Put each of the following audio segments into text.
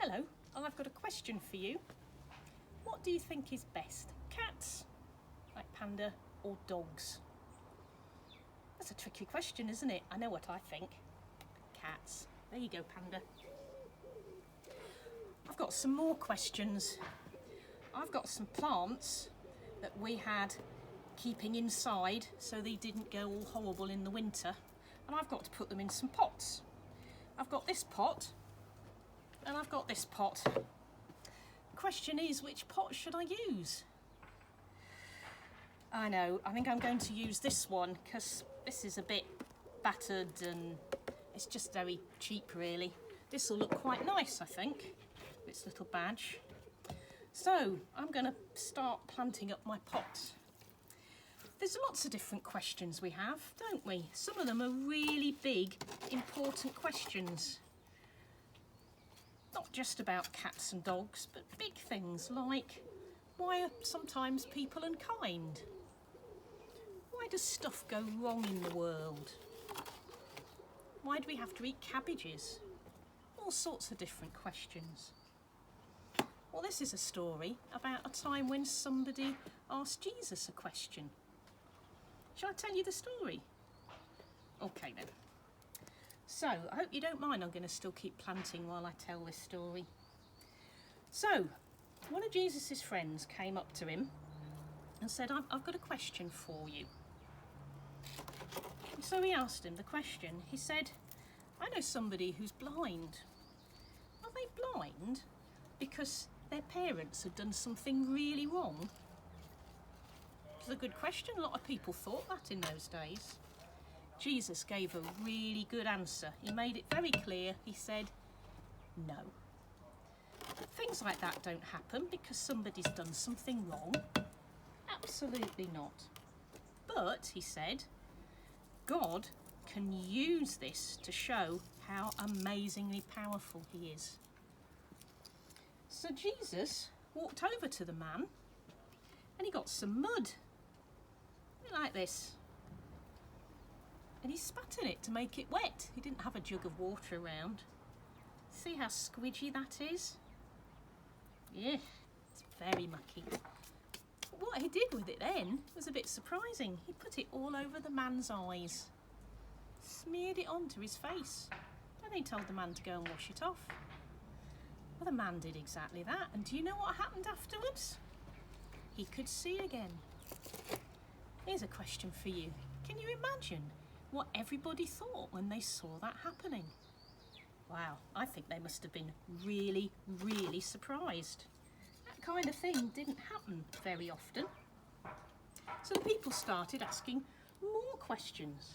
Hello, I've got a question for you. What do you think is best? Cats, like Panda, or dogs? That's a tricky question, isn't it? I know what I think. Cats. There you go, Panda. I've got some more questions. I've got some plants that we had keeping inside so they didn't go all horrible in the winter, and I've got to put them in some pots. I've got this pot and I've got this pot. The question is, which pot should I use? I know, I think I'm going to use this one because this is a bit battered and it's just very cheap really. This will look quite nice, I think, with its little badge. So I'm going to start planting up my pots. There's lots of different questions we have, don't we? Some of them are really big, important questions. Not just about cats and dogs, but big things like, why are sometimes people unkind? Why does stuff go wrong in the world? Why do we have to eat cabbages? All sorts of different questions. Well, this is a story about a time when somebody asked Jesus a question. Shall I tell you the story? Okay then. So, I hope you don't mind, I'm going to still keep planting while I tell this story. So, one of Jesus' friends came up to him and said, I've got a question for you. And so he asked him the question. He said, I know somebody who's blind. Are they blind because their parents had done something really wrong? It's a good question. A lot of people thought that in those days. Jesus gave a really good answer. He made it very clear. He said, no. Things like that don't happen because somebody's done something wrong. Absolutely not. But, he said, God can use this to show how amazingly powerful he is. So Jesus walked over to the man and he got some mud. Like this. And he spat in it to make it wet. He didn't have a jug of water around. See how squidgy that is? Yeah, it's very mucky. But what he did with it then was a bit surprising. He put it all over the man's eyes. Smeared it onto his face. And he told the man to go and wash it off. Well, the man did exactly that. And do you know what happened afterwards? He could see again. Here's a question for you. Can you imagine what everybody thought when they saw that happening? Wow, I think they must have been really, really surprised. That kind of thing didn't happen very often. So the people started asking more questions.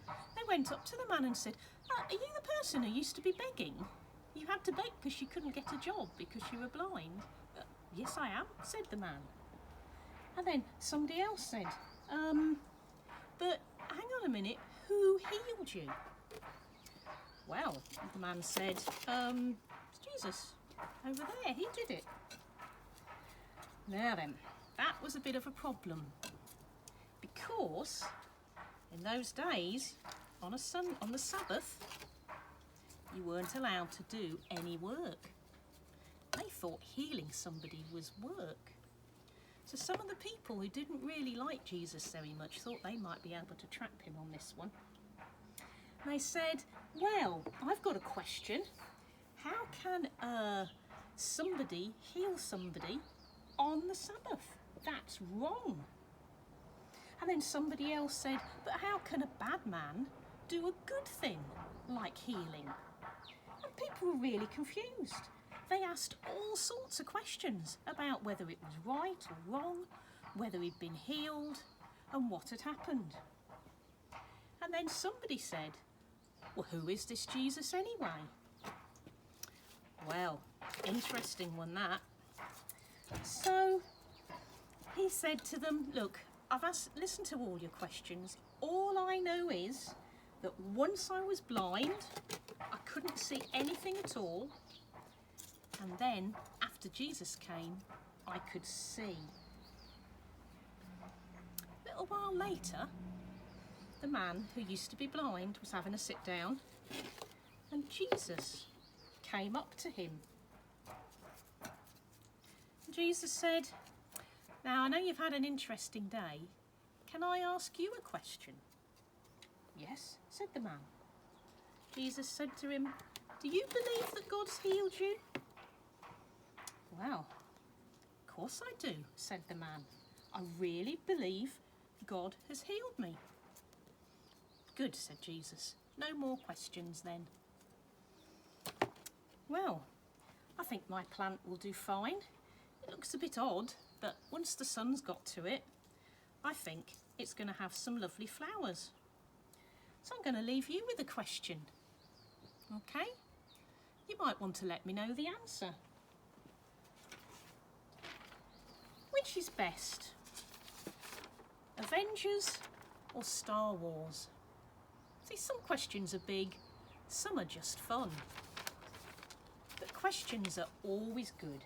They went up to the man and said, are you the person who used to be begging? You had to beg because you couldn't get a job because you were blind? Yes, I am, said the man. And then somebody else said, but hang on a minute, who healed you? Well, the man said, it's Jesus, over there, he did it. Now then, that was a bit of a problem, because in those days, on the Sabbath, you weren't allowed to do any work. They thought healing somebody was work. So some of the people who didn't really like Jesus very much thought they might be able to trap him on this one. And they said, well, I've got a question. How can somebody heal somebody on the Sabbath? That's wrong. And then somebody else said, but how can a bad man do a good thing like healing? And people were really confused. They asked all sorts of questions about whether it was right or wrong, whether he'd been healed, and what had happened. And then somebody said, well, who is this Jesus anyway? Well, interesting one that. So he said to them, look, I've listened to all your questions. All I know is that once I was blind, I couldn't see anything at all. And then, after Jesus came, I could see. A little while later, the man who used to be blind was having a sit down, and Jesus came up to him Jesus said, "Now I know you've had an interesting day. Can I ask you a question?" "Yes," said the man. Jesus said to him, "Do you believe that God's healed you?" "Well, of course I do," said the man. "I really believe God has healed me." "Good," said Jesus. "No more questions then." "Well, I think my plant will do fine. It looks a bit odd, but once the sun's got to it, I think it's going to have some lovely flowers. So I'm going to leave you with a question. Okay? You might want to let me know the answer. Which is best? Avengers or Star Wars? See, some questions are big, some are just fun. But questions are always good.